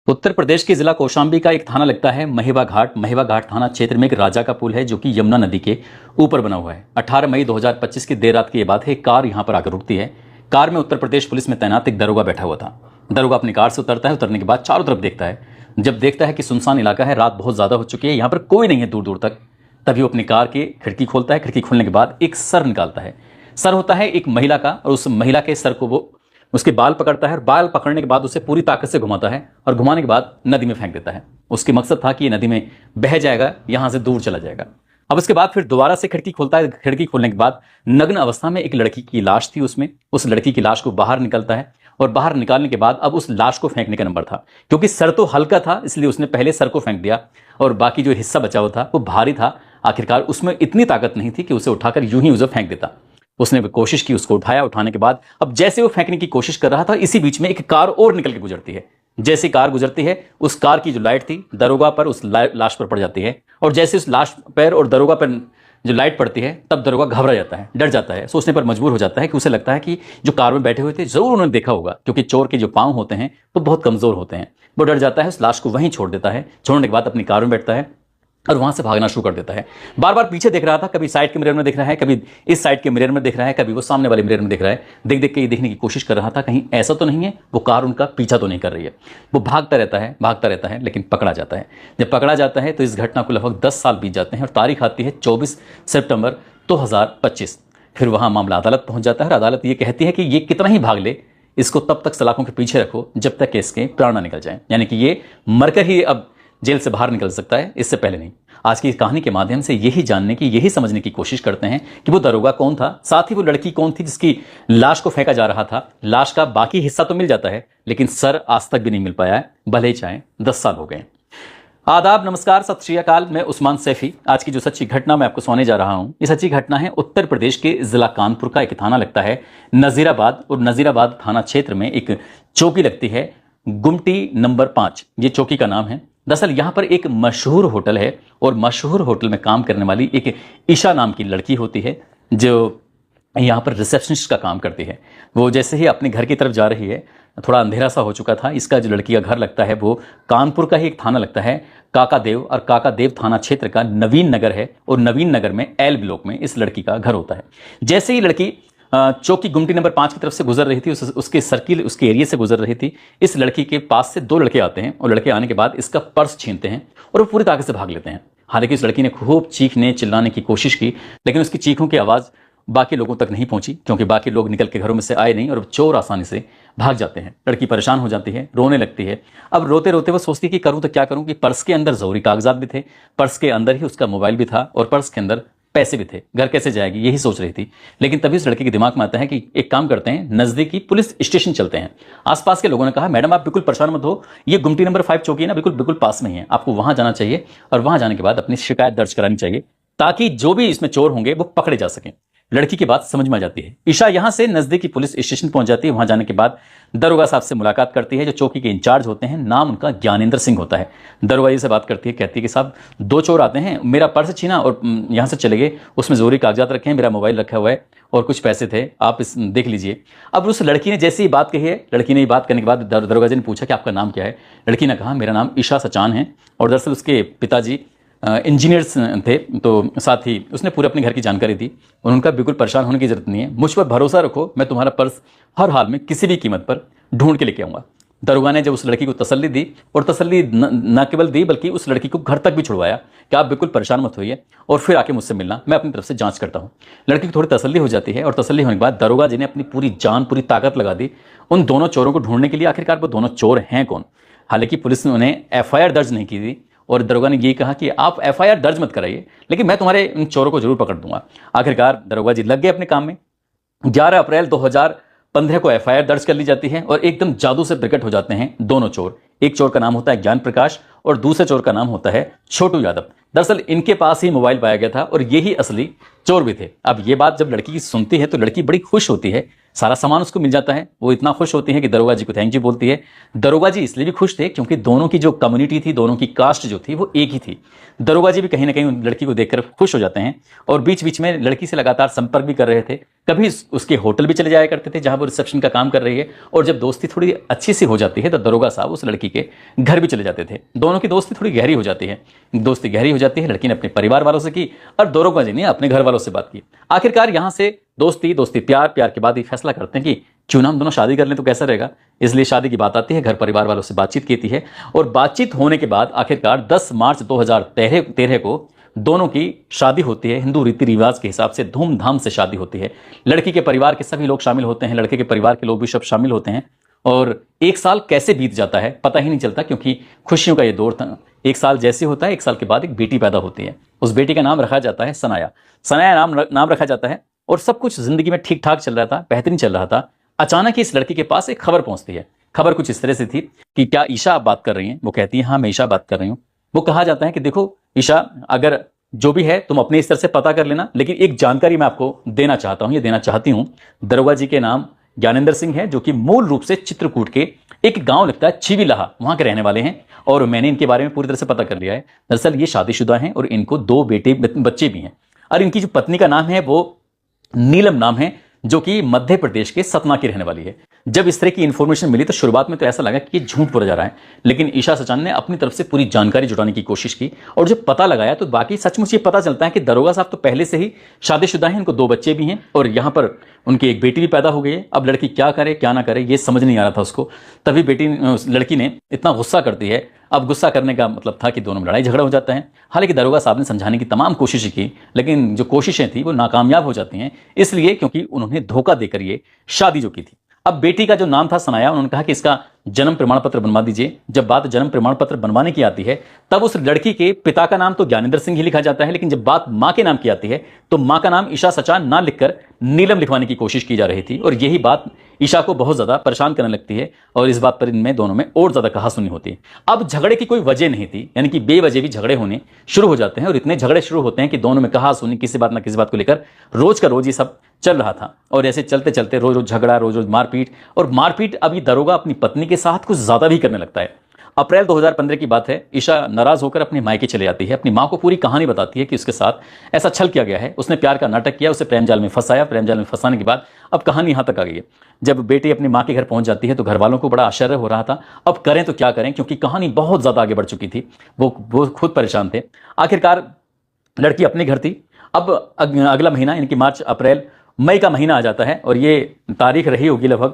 उत्तर प्रदेश के जिला कौशाम्बी का एक थाना लगता है महिवा घाट। महिवा घाट थाना क्षेत्र में एक राजा का पुल है जो कि यमुना नदी के ऊपर बना हुआ है। 18 मई 2025 की देर रात की यह बात है। कार यहां पर आकर रुकती है। कार में उत्तर प्रदेश पुलिस में तैनात एक दरोगा बैठा हुआ था। दरोगा अपनी कार से उतरता है। उतरने के बाद चारों तरफ देखता है। जब देखता है कि सुनसान इलाका है, रात बहुत ज्यादा हो चुकी है, यहाँ पर कोई नहीं है दूर दूर तक, तभी वो अपनी कार की खिड़की खोलता है। खिड़की खोलने के बाद एक सर निकालता है। सर होता है एक महिला का, और उस महिला के सर को वो उसके बाल पकड़ता है और बाल पकड़ने के बाद उसे पूरी ताकत से घुमाता है और घुमाने के बाद नदी में फेंक देता है। उसके मकसद था कि ये नदी में बह जाएगा, यहां से दूर चला जाएगा। अब उसके बाद फिर दोबारा से खिड़की खोलता है। खिड़की खोलने के बाद नग्न अवस्था में एक लड़की की लाश थी उसमें। उस लड़की की लाश को बाहर निकलता है और बाहर निकालने के बाद अब उस लाश को फेंकने का नंबर था। क्योंकि सर तो हल्का था इसलिए उसने पहले सर को फेंक दिया और बाकी जो हिस्सा बचा हुआ था वो भारी था। आखिरकार उसमें इतनी ताकत नहीं थी कि उसे उठाकर यूं ही उसे फेंक देता। उसने कोशिश की, उसको उठाया। उठाने के बाद अब जैसे वो फेंकने की कोशिश कर रहा था, इसी बीच में एक कार और निकल के गुजरती है। जैसे कार गुजरती है, उस कार की जो लाइट थी दरोगा पर, उस लाश पर पड़ जाती है। और जैसे उस लाश पर और दरोगा पर जो लाइट पड़ती है, तब दरोगा घबरा जाता है, डर जाता है। सोचने पर मजबूर हो जाता है कि उसे लगता है कि जो कार में बैठे हुए थे जरूर उन्होंने देखा होगा, क्योंकि चोर के जो पांव होते हैं वो बहुत कमजोर होते हैं। वो डर जाता है, उस लाश को वहीं छोड़ देता है। छोड़ने के बाद अपनी कार में बैठता है और वहां से भागना शुरू कर देता है। बार बार पीछे देख रहा था, कभी साइड के मिरर में देख रहा है, कभी इस साइड के मिरर में देख रहा है, कभी वो सामने वाले मिरर में देख रहा है। देख देख के ये देखने की कोशिश कर रहा था कहीं ऐसा तो नहीं है वो कार उनका पीछा तो नहीं कर रही है। वो भागता रहता है, लेकिन पकड़ा जाता है। जब पकड़ा जाता है तो इस घटना को लगभग 10 साल बीत जाते हैं और तारीख आती है 24 सितंबर 2025। फिर वहां मामला अदालत पहुंच जाता है और अदालत ये कहती है कि ये कितना ही भाग ले, इसको तब तक सलाखों के पीछे रखो जब तक कि इसके प्राण ना निकल जाए। यानी कि ये मरकर ही अब जेल से बाहर निकल सकता है, इससे पहले नहीं। आज की इस कहानी के माध्यम से यही जानने की, यही समझने की कोशिश करते हैं कि वो दरोगा कौन था, साथ ही वो लड़की कौन थी जिसकी लाश को फेंका जा रहा था। लाश का बाकी हिस्सा तो मिल जाता है, लेकिन सर आज तक भी नहीं मिल पाया है, भले ही चाहे 10 साल हो गए। आदाब, नमस्कार, सत श्री अकाल। मैं उस्मान सैफी। आज की जो सच्ची घटना मैं आपको सुनाने जा रहा हूं, ये सच्ची घटना है उत्तर प्रदेश के जिला कानपुर का। एक थाना लगता है नजीराबाद, और नजीराबाद थाना क्षेत्र में एक चौकी लगती है गुमटी नंबर 5, ये चौकी का नाम है। दरअसल यहाँ पर एक मशहूर होटल है और मशहूर होटल में काम करने वाली एक ईशा नाम की लड़की होती है जो यहाँ पर रिसेप्शनिस्ट का काम करती है। वो जैसे ही अपने घर की तरफ जा रही है, थोड़ा अंधेरा सा हो चुका था। इसका जो लड़की का घर लगता है वो कानपुर का ही एक थाना लगता है काकादेव, और काकादेव थाना क्षेत्र का नवीन नगर है, और नवीन नगर में एल ब्लॉक में इस लड़की का घर होता है। जैसे ही लड़की चौकी गुमटी नंबर 5 की तरफ से गुजर रही थी, उसके सर्किल, उसके एरिया से गुजर रही थी, इस लड़की के पास से 2 लड़के आते हैं और लड़के आने के बाद इसका पर्स छीनते हैं और वो पूरी ताकत से भाग लेते हैं। हालांकि इस लड़की ने खूब चीखने चिल्लाने की कोशिश की, लेकिन उसकी चीखों की आवाज़ बाकी लोगों तक नहीं पहुंची, क्योंकि बाकी लोग निकल के घरों में से आए नहीं और चोर आसानी से भाग जाते हैं। लड़की परेशान हो जाती है, रोने लगती है। अब रोते रोते वो सोचती है कि करूं तो क्या करूं, कि पर्स के अंदर जरूरी कागजात भी थे, पर्स के अंदर ही उसका मोबाइल भी था और पर्स के अंदर पैसे भी थे। घर कैसे जाएगी, यही सोच रही थी। लेकिन तभी उस लड़के के दिमाग में आता है कि एक काम करते हैं, नजदीकी पुलिस स्टेशन चलते हैं। आसपास के लोगों ने कहा, मैडम आप बिल्कुल परेशान मत हो, ये गुमटी नंबर 5 चौकी है ना, बिल्कुल बिल्कुल पास में ही है, आपको वहां जाना चाहिए और वहां जाने के बाद अपनी शिकायत दर्ज करानी चाहिए, ताकि जो भी इसमें चोर होंगे वो पकड़े जा सकें। लड़की की बात समझ में आ जाती है। ईशा यहां से नजदीकी पुलिस स्टेशन पहुंच जाती है। वहां जाने के बाद दरोगा साहब से मुलाकात करती है, जो चौकी के इंचार्ज होते हैं। नाम उनका ज्ञानेंद्र सिंह होता है। दरोगा जी से बात करती है, कहती है कि साहब 2 चोर आते हैं, मेरा पर्स छीना और यहां से चले गए, उसमें जरूरी कागजात रखे हैं, मेरा मोबाइल रखा हुआ है और कुछ पैसे थे, आप इस देख लीजिए। अब उस लड़की ने जैसे ही बात कही है, लड़की ने बात करने के बाद दरोगा जी ने पूछा कि आपका नाम क्या है। लड़की ने कहा, मेरा नाम ईशा सचान है, और दरअसल उसके पिताजी इंजीनियर्स थे, तो साथ ही उसने पूरे अपने घर की जानकारी दी। और उनका बिल्कुल परेशान होने की जरूरत नहीं है, मुझ पर भरोसा रखो, मैं तुम्हारा पर्स हर हाल में किसी भी कीमत पर ढूंढ के लेके आऊंगा। दरोगा ने जब उस लड़की को तसल्ली दी, और तसल्ली न केवल दी बल्कि उस लड़की को घर तक भी छुड़वाया कि आप बिल्कुल परेशान मत होइए और फिर आके मुझसे मिलना, मैं अपनी तरफ से जांच करता हूं। लड़की को थोड़ी तसल्ली हो जाती है, और तसल्ली होने के बाद दरोगा जी ने अपनी पूरी जान, पूरी ताकत लगा दी उन दोनों चोरों को ढूंढने के लिए। आखिरकार वो दोनों चोर हैं कौन। हालांकि पुलिस ने उन्हें FIR दर्ज नहीं की थी, और दरोगा ने ये कहा कि आप FIR दर्ज मत कराइए, लेकिन मैं तुम्हारे इन चोरों को जरूर पकड़ दूंगा। आखिरकार दरोगा जी लग गए अपने काम में। 11 अप्रैल 2015 को FIR दर्ज कर ली जाती है, और एकदम जादू से प्रकट हो जाते हैं दोनों चोर। एक चोर का नाम होता है ज्ञान प्रकाश, और दूसरे चोर का नाम होता है छोटू यादव। दरअसल इनके पास ही मोबाइल पाया गया था और यही असली चोर भी थे। अब ये बात जब लड़की की सुनती है तो लड़की बड़ी खुश होती है, सारा सामान उसको मिल जाता है। वो इतना खुश होती है कि दरोगा जी को थैंक यू बोलती है। दरोगा जी इसलिए भी खुश थे क्योंकि दोनों की जो कम्युनिटी थी, दोनों की कास्ट जो थी वो एक ही थी। दरोगा जी भी कहीं ना कहीं उन लड़की को देखकर खुश हो जाते हैं और बीच बीच में लड़की से लगातार संपर्क भी कर रहे थे। कभी उसके होटल भी चले जाया करते थे जहां वो रिसेप्शन का काम कर रही है, और जब दोस्ती थोड़ी अच्छी सी हो जाती है तो दरोगा साहब उस लड़की के घर भी चले जाते थे। दोनों की दोस्ती थोड़ी गहरी हो जाती है। दोस्ती गहरी हो जाती है, लड़की ने अपने परिवार वालों से की और दरोगा जी ने अपने घर वालों से बात की। आखिरकार यहां से दोस्ती दोस्ती प्यार, प्यार के बाद ये फैसला करते हैं कि क्यों ना हम दोनों शादी कर लें तो कैसा रहेगा। इसलिए शादी की बात आती है, घर परिवार वालों से बातचीत की है और बातचीत होने के बाद आखिरकार 10 मार्च 2013 को दोनों की शादी होती है। हिंदू रीति रिवाज के हिसाब से धूमधाम से शादी होती है। लड़की के परिवार के सभी लोग शामिल होते हैं, लड़के के परिवार के लोग भी सब शामिल होते हैं और एक साल कैसे बीत जाता है पता ही नहीं चलता, क्योंकि खुशियों का ये दौर था। एक साल जैसे होता है, एक साल के बाद एक बेटी पैदा होती है। उस बेटी का नाम रखा जाता है सनाया। सनाया नाम रखा जाता है और सब कुछ जिंदगी में ठीक ठाक चल रहा था, बेहतरीन चल रहा था। अचानक ही इस लड़की के पास एक खबर पहुंचती है। खबर कुछ इस तरह से थी कि क्या ईशा आप बात कर रही हैं? वो कहती है हाँ मैं ईशा बात कर रही हूँ। वो कहा जाता है कि देखो ईशा, अगर जो भी है तुम अपने स्तर से पता कर लेना, लेकिन एक जानकारी मैं आपको देना चाहता हूं, ये देना चाहती हूं। दरोगा जी के नाम ज्ञानेंद्र सिंह है, जो कि मूल रूप से चित्रकूट के एक गांव लगता है चिविलाहा, वहां के रहने वाले हैं और मैंने इनके बारे में पूरी तरह से पता कर लिया है। दरअसल ये शादीशुदा हैं और इनको 2 बच्चे भी हैं और इनकी जो पत्नी का नाम है वो नीलम नाम है, जो कि मध्य प्रदेश के सतना की रहने वाली है। जब इस तरह की इंफॉर्मेशन मिली तो शुरुआत में तो ऐसा लगा कि ये झूठ बोला जा रहा है, लेकिन ईशा सचान ने अपनी तरफ से पूरी जानकारी जुटाने की कोशिश की और जब पता लगाया तो बाकी सचमुच ये पता चलता है कि दरोगा साहब तो पहले से ही शादीशुदा हैं, इनको 2 बच्चे भी हैं और यहाँ पर उनकी एक बेटी भी पैदा हो गई है। अब लड़की क्या करे क्या ना करे ये समझ नहीं आ रहा था उसको। तभी लड़की ने इतना गुस्सा करती है। अब गुस्सा करने का मतलब था कि दोनों में लड़ाई झगड़ा हो जाता है। हालांकि दरोगा साहब ने समझाने की तमाम कोशिशें की, लेकिन जो कोशिशें थी वो नाकामयाब हो जाती हैं, इसलिए क्योंकि उन्होंने धोखा देकर ये शादी जो की थी। अब बेटी का जो नाम था सनाया, उन्होंने कहा कि इसका जन्म प्रमाण पत्र बनवा दीजिए। जब बात जन्म प्रमाण पत्र बनवाने की आती है तब उस लड़की के पिता का नाम तो ज्ञानेंद्र सिंह ही लिखा जाता है, लेकिन जब बात मां के नाम की आती है तो मां का नाम ईशा सचान ना लिखकर नीलम लिखवाने की कोशिश की जा रही थी और यही बात ईशा को बहुत ज्यादा परेशान करने लगती है और इस बात पर इनमें दोनों में और ज्यादा कहासुनी होती है। अब झगड़े की कोई वजह नहीं थी, यानी कि बेवजह भी झगड़े होने शुरू हो जाते हैं और इतने झगड़े शुरू होते हैं कि दोनों में कहासुनी किसी बात ना किसी बात को लेकर रोज का रोज ये सब चल रहा था। और ऐसे चलते चलते रोज रोज झगड़ा, रोज रोज मारपीट, और मारपीट अभी दरोगा अपनी पत्नी के साथ कुछ ज्यादा भी करने लगता है। अप्रैल 2015 की बात है। ईशा नाराज होकर अपने मायके चले जाती है, अपनी मां को पूरी कहानी बताती है कि उसके साथ ऐसा छल किया गया है, उसने प्यार का नाटक किया, उसे प्रेम जाल में फंसाया। प्रेम जाल में फंसाने के बाद अब कहानी यहां तक आ गई है। जब बेटी अपनी मां के घर पहुंच जाती है तो घर वालों को बड़ा आश्चर्य हो रहा था, अब करें तो क्या करें, क्योंकि कहानी बहुत ज्यादा आगे बढ़ चुकी थी। वो खुद परेशान थे। आखिरकार लड़की अपने घर थी। अब अगला महीना यानी कि मार्च अप्रैल मई का महीना आ जाता है और ये तारीख रही होगी लगभग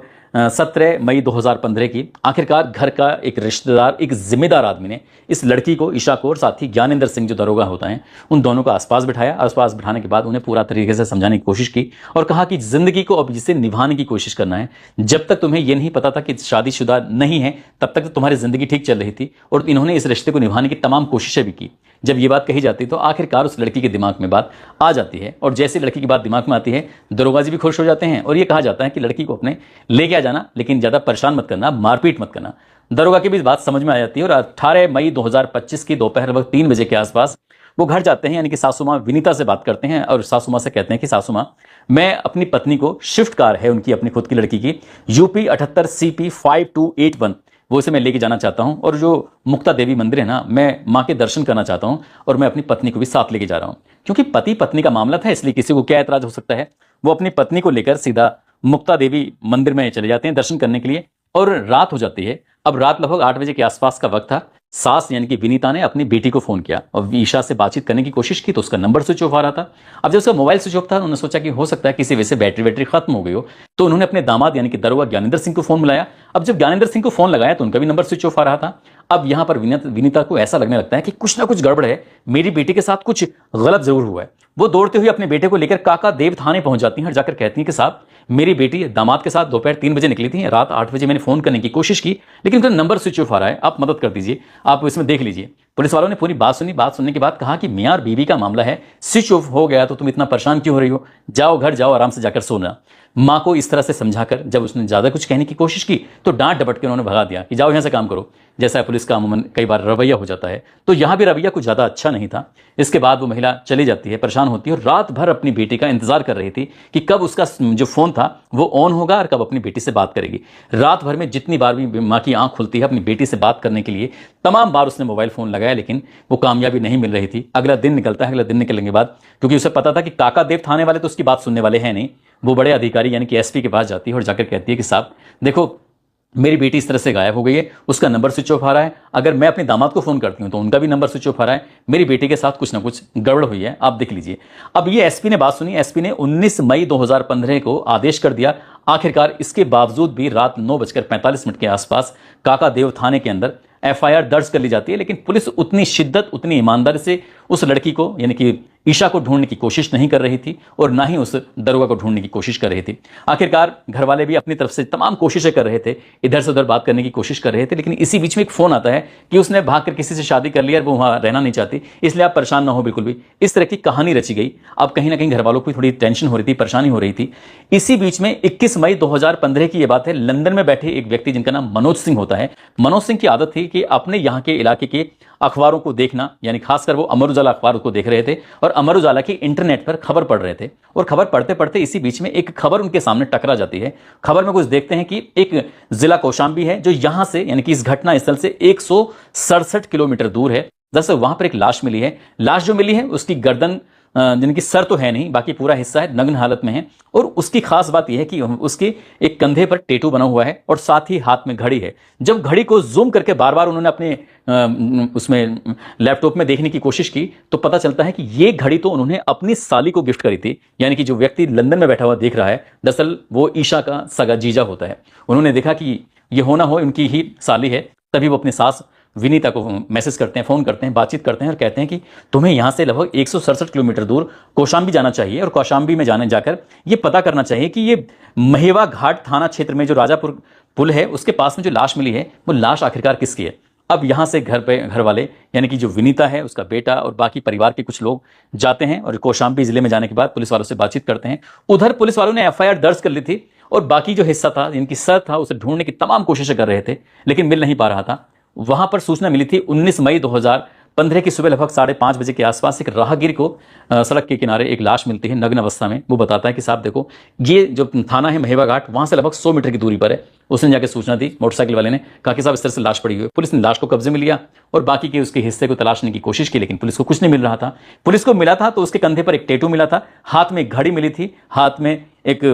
17 मई 2015 की। आखिरकार घर का एक रिश्तेदार, एक जिम्मेदार आदमी ने इस लड़की को, ईशा को और साथ ही ज्ञानेंद्र सिंह जो दरोगा होता है, उन दोनों को आसपास बिठाया। आसपास बिठाने के बाद उन्हें पूरा तरीके से समझाने की कोशिश की और कहा कि जिंदगी को अब जिसे निभाने की कोशिश करना है। जब तक तुम्हें यह नहीं पता था कि शादीशुदा नहीं है तब तक तो तुम्हारी जिंदगी ठीक चल रही थी और इन्होंने इस रिश्ते को निभाने की तमाम कोशिशें भी की। जब ये बात कही जाती तो आखिरकार उस लड़की के दिमाग में बात आ जाती है और जैसे लड़की की बात दिमाग में आती है दरोगा जी भी खुश हो जाते हैं और ये कहा जाता है कि लड़की को अपने लेके आ जाना, लेकिन ज़्यादा परेशान मत करना, मारपीट मत करना। दरोगा की भी बात समझ में आ जाती है और 18 मई 2025 की दोपहर लगभग 3 बजे के आसपास वो घर जाते हैं, यानी कि सासू माँ विनीता से बात करते हैं और सासू माँ से कहते हैं कि सासू माँ, मैं अपनी पत्नी को स्विफ्ट कार है उनकी, अपनी खुद की लड़की की, UP 78 CP 5281, वो इसे मैं लेके जाना चाहता हूं और जो मुक्ता देवी मंदिर है ना, मैं मां के दर्शन करना चाहता हूं और मैं अपनी पत्नी को भी साथ लेके जा रहा हूं। क्योंकि पति पत्नी का मामला था इसलिए किसी को क्या ऐतराज हो सकता है। वो अपनी पत्नी को लेकर सीधा मुक्ता देवी मंदिर में चले जाते हैं दर्शन करने के लिए और रात हो जाती है। अब रात लगभग 8 बजे के आसपास का वक्त था। सास यानी कि विनीता ने अपनी बेटी को फोन किया और ईशा से बातचीत करने की कोशिश की तो उसका नंबर स्विच ऑफ आ रहा था। अब जब उसका मोबाइल स्विच ऑफ था उन्होंने सोचा कि हो सकता है किसी वजह से बैटरी खत्म हो गई हो, तो उन्होंने अपने दामाद यानी कि दरोगा ज्ञानेंद्र सिंह को फोन मिलाया। अब जब ज्ञानेंद्र सिंह को फोन लगाया तो उनका भी नंबर स्विच ऑफ आ रहा था। अब यहां पर विनीता को ऐसा लगने लगता है कि कुछ ना कुछ गड़बड़ है, मेरी बेटी के साथ कुछ गलत जरूर हुआ है। वो दौड़ते हुए अपने बेटे को लेकर काका देव थाने पहुंच जाती हैं और जाकर कहती हैं कि साहब, मेरी बेटी दामाद के साथ दोपहर 3 बजे निकली थी, रात 8 बजे मैंने फोन करने की कोशिश की लेकिन उनका नंबर स्विच ऑफ आ रहा है, आप मदद कर दीजिए, आप इसमें देख लीजिए। पुलिस वालों ने पूरी बात सुनी। बात सुनने के बाद कहा कि मियां और बीवी का मामला है, स्विच ऑफ हो गया तो तुम इतना परेशान क्यों हो रही हो, जाओ घर जाओ, आराम से जाकर सोना। माँ को इस तरह से समझाकर जब उसने ज़्यादा कुछ कहने की कोशिश की तो डांट डपट के उन्होंने भगा दिया कि जाओ यहाँ से काम करो, जैसा पुलिस का अमूमन कई बार रवैया हो जाता है। तो यहाँ भी रवैया कुछ ज़्यादा अच्छा नहीं था। इसके बाद वो महिला चली जाती है, परेशान होती है और रात भर अपनी बेटी का इंतजार कर रही थी कि कब उसका जो फ़ोन था वो ऑन होगा और कब अपनी बेटी से बात करेगी। रात भर में जितनी बार भी माँ की आंख खुलती है अपनी बेटी से बात करने के लिए, तमाम बार उसने मोबाइल फ़ोन लगाया, लेकिन वो कामयाबी नहीं मिल रही थी। अगला दिन निकलता है, अगला दिन निकलने के बाद क्योंकि उसे पता था कि काका देव थाने वाले तो उसकी बात सुनने वाले हैं नहीं, वो बड़े अधिकारी यानी कि एसपी के पास जाती है और जाकर कहती है कि साहब देखो, मेरी बेटी इस तरह से गायब हो गई है, उसका नंबर स्विच ऑफ आ रहा है, अगर मैं अपने दामाद को फ़ोन करती हूँ तो उनका भी नंबर स्विच ऑफ आ रहा है, मेरी बेटी के साथ कुछ ना कुछ गड़बड़ हुई है, आप देख लीजिए। अब ये एसपी ने बात सुनी। एसपी ने 19 मई 2015 को आदेश कर दिया। आखिरकार इसके बावजूद भी रात 9:45 के आसपास काका देव थाने के अंदर एफआईआर दर्ज कर ली जाती है, लेकिन पुलिस उतनी शिद्दत, उतनी ईमानदारी से उस लड़की को यानी कि ईशा को ढूंढने की कोशिश नहीं कर रही थी और ना ही उस दरोगा को ढूंढने की कोशिश कर रही थी। आखिरकार घर वाले भी अपनी तरफ से तमाम कोशिशें कर रहे थे, इधर से उधर बात करने की कोशिश कर रहे थे, लेकिन इसी बीच में एक फोन आता है कि उसने भागकर किसी से शादी कर लिया और वो वहां रहना नहीं चाहती, इसलिए आप परेशान ना हो बिल्कुल भी। इस तरह की कहानी रची गई। अब कहीं ना कहीं घर वालों को थोड़ी टेंशन हो रही थी, परेशानी हो रही थी। इसी बीच में 21 मई 2015 की यह बात है, लंदन में बैठे एक व्यक्ति जिनका नाम मनोज सिंह होता है। मनोज सिंह की आदत थी कि अपने यहाँ के इलाके के अखबारों को देखना, यानी खासकर वो अमर उजाला अखबार को देख रहे थे और अमर उजाला की इंटरनेट पर खबर पढ़ रहे थे। और खबर पढ़ते पढ़ते इसी बीच में एक खबर उनके सामने टकरा जाती है। खबर में कुछ देखते हैं कि एक जिला कौशाम्बी है जो यहां से यानी कि इस घटना स्थल से 167 किलोमीटर दूर है। दरअसल वहां पर एक लाश मिली है। लाश जो मिली है उसकी गर्दन जिनकी सर तो है नहीं, बाकी पूरा हिस्सा है, नग्न हालत में है। और उसकी खास बात यह है कि उसके एक कंधे पर टेटू बना हुआ है और साथ ही हाथ में घड़ी है। जब घड़ी को जूम करके बार बार उन्होंने अपने उसमें लैपटॉप में देखने की कोशिश की तो पता चलता है कि ये घड़ी तो उन्होंने अपनी साली को गिफ्ट करी थी। यानी कि जो व्यक्ति लंदन में बैठा हुआ देख रहा है, दरअसल वो ईशा का सगा जीजा होता है। उन्होंने देखा कि ये होना हो उनकी ही साली है, तभी वो अपनी सास विनीता को मैसेज करते हैं, फोन करते हैं, बातचीत करते हैं और कहते हैं कि तुम्हें यहां से लगभग 167 किलोमीटर दूर कौशाम्बी जाना चाहिए और कौशाम्बी में जाकर ये पता करना चाहिए कि ये महेवा घाट थाना क्षेत्र में जो राजापुर पुल है उसके पास में जो लाश मिली है वो लाश आखिरकार किसकी है। अब यहां से घर वाले यानी कि जो विनीता है, उसका बेटा और बाकी परिवार के कुछ लोग जाते हैं और कौशाम्बी जिले में जाने के बाद पुलिस वालों से बातचीत करते हैं। उधर पुलिस वालों ने एफआईआर दर्ज कर ली थी और बाकी जो हिस्सा था, इनकी सर था, उसे ढूंढने की तमाम कोशिशें कर रहे थे, लेकिन मिल नहीं पा रहा था। वहां पर सूचना मिली थी 19 मई 2015 की सुबह लगभग 5:30 बजे के आसपास एक राहगीर को सड़क के किनारे एक लाश मिलती है नग्न अवस्था में। वो बताता है कि साहब देखो, ये जो थाना है महेवा घाट, वहां से लगभग 100 मीटर की दूरी पर है। उसने जाकर सूचना दी, मोटरसाइकिल वाले ने कहा कि साहब इस तरह से लाश पड़ी हुई है। पुलिस ने लाश को कब्जे में लिया और बाकी के उसके हिस्से को तलाशने की कोशिश की, लेकिन पुलिस को कुछ नहीं मिल रहा था। पुलिस को मिला था तो उसके कंधे पर एक टैटू मिला था, हाथ में एक घड़ी मिली थी, हाथ में एक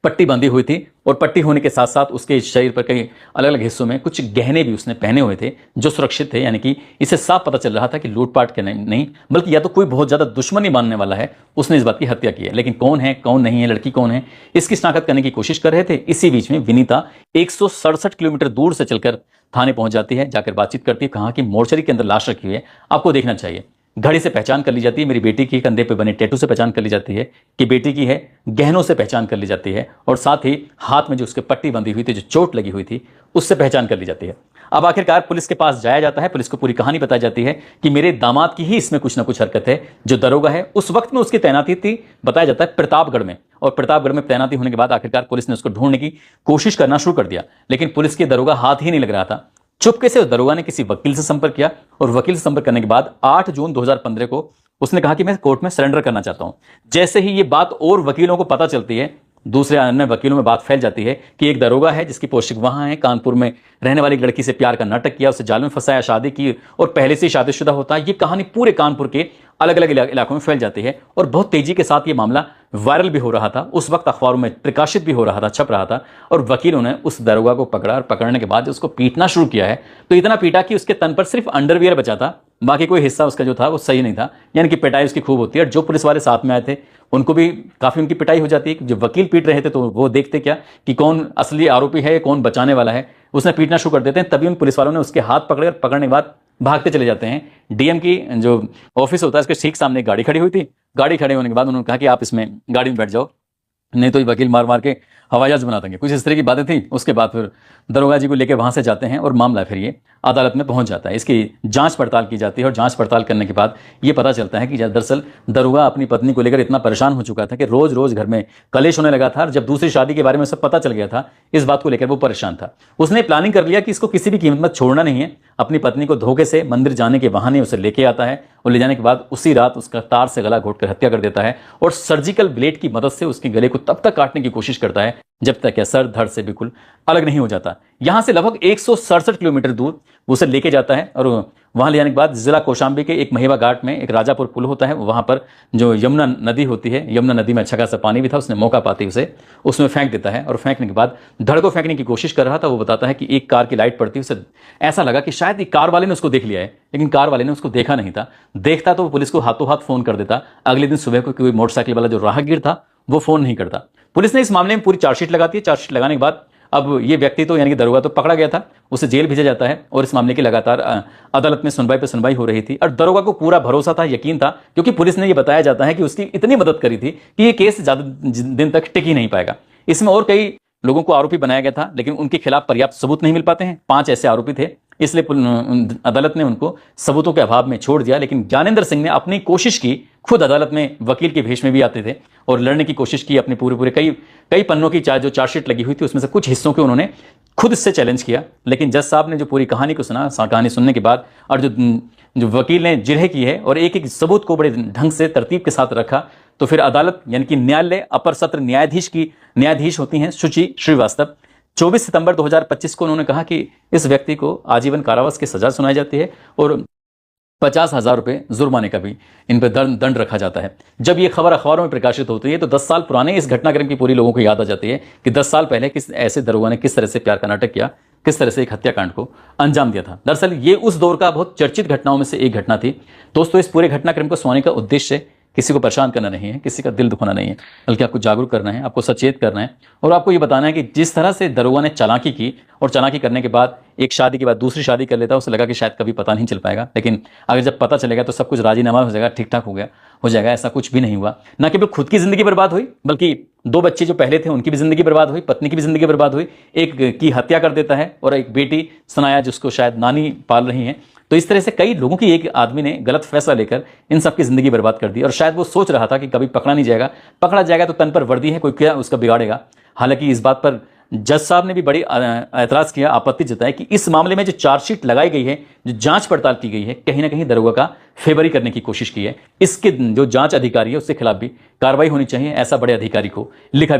पट्टी बंधी हुई थी और पट्टी होने के साथ साथ उसके शरीर पर कई अलग अलग हिस्सों में कुछ गहने भी उसने पहने हुए थे जो सुरक्षित थे। यानी कि इसे साफ पता चल रहा था कि लूटपाट के नहीं बल्कि या तो कोई बहुत ज्यादा दुश्मनी मानने वाला है, उसने इस बात की हत्या की है। लेकिन कौन है, कौन नहीं है, लड़की कौन है, इसकी शनाख्त करने की कोशिश कर रहे थे। इसी बीच में विनीता 167 किलोमीटर दूर से चलकर थाने पहुंच जाती है, जाकर बातचीत करती है। कहा कि मोर्चरी के अंदर लाश रखी हुई है, आपको देखना चाहिए। घड़ी से पहचान कर ली जाती है, मेरी बेटी की कंधे पे बने टैटू से पहचान कर ली जाती है कि बेटी की है, गहनों से पहचान कर ली जाती है और साथ ही हाथ में जो उसके पट्टी बंधी हुई थी, जो चोट लगी हुई थी, उससे पहचान कर ली जाती है। अब आखिरकार पुलिस के पास जाया जाता है, पुलिस को पूरी कहानी बताई जाती है कि मेरे दामाद की ही इसमें कुछ ना कुछ हरकत है। जो दरोगा है उस वक्त में उसकी तैनाती थी, बताया जाता है प्रतापगढ़ में, और प्रतापगढ़ में तैनाती होने के बाद आखिरकार पुलिस ने उसको ढूंढने की कोशिश करना शुरू कर दिया, लेकिन पुलिस के दरोगा हाथ ही नहीं लग रहा था। चुपके से उस दरोगा ने किसी वकील से संपर्क किया और वकील से संपर्क करने के बाद 8 जून 2015 को उसने कहा कि मैं कोर्ट में सरेंडर करना चाहता हूं। जैसे ही ये बात और वकीलों को पता चलती है, दूसरे अन्य वकीलों में बात फैल जाती है कि एक दरोगा है जिसकी पोस्टिंग वहां है, कानपुर में रहने वाली लड़की से प्यार का नाटक किया, उसे जाल में फंसाया, शादी की और पहले से ही शादीशुदा होता है। ये कहानी पूरे कानपुर के अलग अलग इलाकों में फैल जाती है और बहुत तेजी के साथ ये मामला वायरल भी हो रहा था। उस वक्त अखबारों में प्रकाशित भी हो रहा था, छप रहा था। और वकीलों ने उस दरोगा को पकड़ा और पकड़ने के बाद उसको पीटना शुरू किया है। तो इतना पीटा कि उसके तन पर सिर्फ अंडरवियर बचा था, बाकी कोई हिस्सा उसका जो था वो सही नहीं था। यानी कि पिटाई उसकी खूब होती है। और जो पुलिस वाले साथ में आए थे उनको भी काफी उनकी पिटाई हो जाती है। जो वकील पीट रहे थे तो वो देखते क्या कि कौन असली आरोपी है, कौन बचाने वाला है, उसने पीटना शुरू कर देते हैं। तभी उन पुलिस वालों ने उसके हाथ पकड़ने के बाद भागते चले जाते हैं। डीएम की जो ऑफिस होता है उसके ठीक सामने एक गाड़ी खड़ी हुई थी। गाड़ी खड़े होने के बाद उन्होंने कहा कि आप इसमें गाड़ी में बैठ जाओ, नहीं तो ये वकील मार मार के हवाई जहाज बना देंगे, कुछ इस तरह की बातें थी। उसके बाद फिर दरोगा जी को लेकर वहां से जाते हैं और मामला फिर ये अदालत में पहुंच जाता है। इसकी जांच पड़ताल की जाती है और जांच पड़ताल करने के बाद ये पता चलता है कि दरअसल दरोगा अपनी पत्नी को लेकर इतना परेशान हो चुका था कि रोज रोज घर में कलेश होने लगा था। और जब दूसरी शादी के बारे में सब पता चल गया था, इस बात को लेकर वो परेशान था। उसने प्लानिंग कर लिया कि इसको किसी भी कीमत में छोड़ना नहीं है। अपनी पत्नी को धोखे से मंदिर जाने के बहाने उसे लेके आता है और ले जाने के बाद उसी रात उसका तार से गला घोटकर हत्या कर देता है और सर्जिकल ब्लेड की मदद से उसके गले को तब तक काटने की कोशिश करता है जब तक यह सर धड़ से बिल्कुल अलग नहीं हो जाता। यहां से लगभग 167 किलोमीटर दूर वो उसे लेके जाता है और वहां ले जाने के बाद जिला कौशाम्बी के एक महिवा घाट में एक राजापुर पुल होता है, वहां पर जो यमुना नदी होती है, यमुना नदी में अच्छा खासा पानी भी था। उसने मौका पाते उसे उसमें फेंक देता है और फेंकने के बाद धड़ को फेंकने की कोशिश कर रहा था। वो बताता है कि एक कार की लाइट पड़ती, उसे ऐसा लगा कि शायद कार वाले ने उसको देख लिया है, लेकिन कार वाले ने उसको देखा नहीं था। देखता तो वो पुलिस को हाथों हाथ फोन कर देता। अगले दिन सुबह को कोई मोटरसाइकिल वाला जो राहगीर था वो फोन नहीं करता। पुलिस ने इस मामले में पूरी चार्जशीट लगाती है। चार्जशीट लगाने के बाद अब ये व्यक्ति तो यानी कि दरोगा तो पकड़ा गया था, उसे जेल भेजा जाता है और इस मामले की लगातार अदालत में सुनवाई पर सुनवाई हो रही थी। और दरोगा को पूरा भरोसा था, यकीन था, क्योंकि पुलिस ने ये बताया जाता है कि उसकी इतनी मदद करी थी कि ये केस ज्यादा दिन तक टिक ही नहीं पाएगा। इसमें और कई लोगों को आरोपी बनाया गया था, लेकिन उनके खिलाफ पर्याप्त सबूत नहीं मिल पाते हैं। 5 ऐसे आरोपी थे, इसलिए अदालत ने उनको सबूतों के अभाव में छोड़ दिया। लेकिन ज्ञानेंद्र सिंह ने अपनी कोशिश की, खुद अदालत में वकील के भेष में भी आते थे और लड़ने की कोशिश की। अपने पूरे कई पन्नों की जो चार्जशीट लगी हुई थी उसमें से कुछ हिस्सों के उन्होंने खुद इससे चैलेंज किया। लेकिन जज साहब ने जो पूरी कहानी को सुना, कहानी सुनने के बाद, और जो वकील ने जिरह की है और एक एक सबूत को बड़े ढंग से तरतीब के साथ रखा, तो फिर अदालत यानी कि न्यायालय अपर सत्र न्यायाधीश की न्यायाधीश होती हैं शुचि श्रीवास्तव, 24 सितंबर 2025 को उन्होंने कहा कि इस व्यक्ति को आजीवन कारावास की सजा सुनाई जाती है और 50,000 रुपये जुर्माने का भी इन पर दंड रखा जाता है। जब ये खबर अखबारों में प्रकाशित होती है तो 10 साल पुराने इस घटनाक्रम की पूरी लोगों को याद आ जाती है कि 10 साल पहले किस ऐसे दरोगा ने किस तरह से प्यार का नाटक किया, किस तरह से एक हत्याकांड को अंजाम दिया था। दरअसल ये उस दौर का बहुत चर्चित घटनाओं में से एक घटना थी। दोस्तों, इस पूरे घटनाक्रम को सुनाने का उद्देश्य किसी को परेशान करना नहीं है, किसी का दिल दुखाना नहीं है, बल्कि आपको जागरूक करना है, आपको सचेत करना है और आपको ये बताना है कि जिस तरह से दरोगा ने चालाकी की और चालाकी करने के बाद एक शादी के बाद दूसरी शादी कर लेता, उसे लगा कि शायद कभी पता नहीं चल पाएगा, लेकिन अगर जब पता चलेगा तो सब कुछ राजीनामा हो जाएगा, ठीक ठाक हो जाएगा। ऐसा कुछ भी नहीं हुआ। न केवल खुद की जिंदगी बर्बाद हुई, बल्कि 2 बच्चे जो पहले थे उनकी भी जिंदगी बर्बाद हुई, पत्नी की भी जिंदगी बर्बाद हुई, एक की हत्या कर देता है और एक बेटी सनाया जिसको शायद नानी पाल रही हैं। तो इस तरह से कई लोगों की एक आदमी ने गलत फैसला लेकर इन सब की जिंदगी बर्बाद कर दी और शायद वो सोच रहा था कि कभी पकड़ा नहीं जाएगा, पकड़ा जाएगा तो तन पर वर्दी है, कोई क्या उसका बिगाड़ेगा। हालांकि इस बात पर जज साहब ने भी बड़ी ऐतराज किया, आपत्ति जताई कि इस मामले में जो चार्जशीट लगाई गई है, जो जांच पड़ताल की गई है, कहीं ना कहीं दरोगा का फेवरी करने की कोशिश की है। इसके जो जांच अधिकारी है उसके खिलाफ भी कार्रवाई होनी चाहिए, ऐसा बड़े अधिकारी को लिखा भी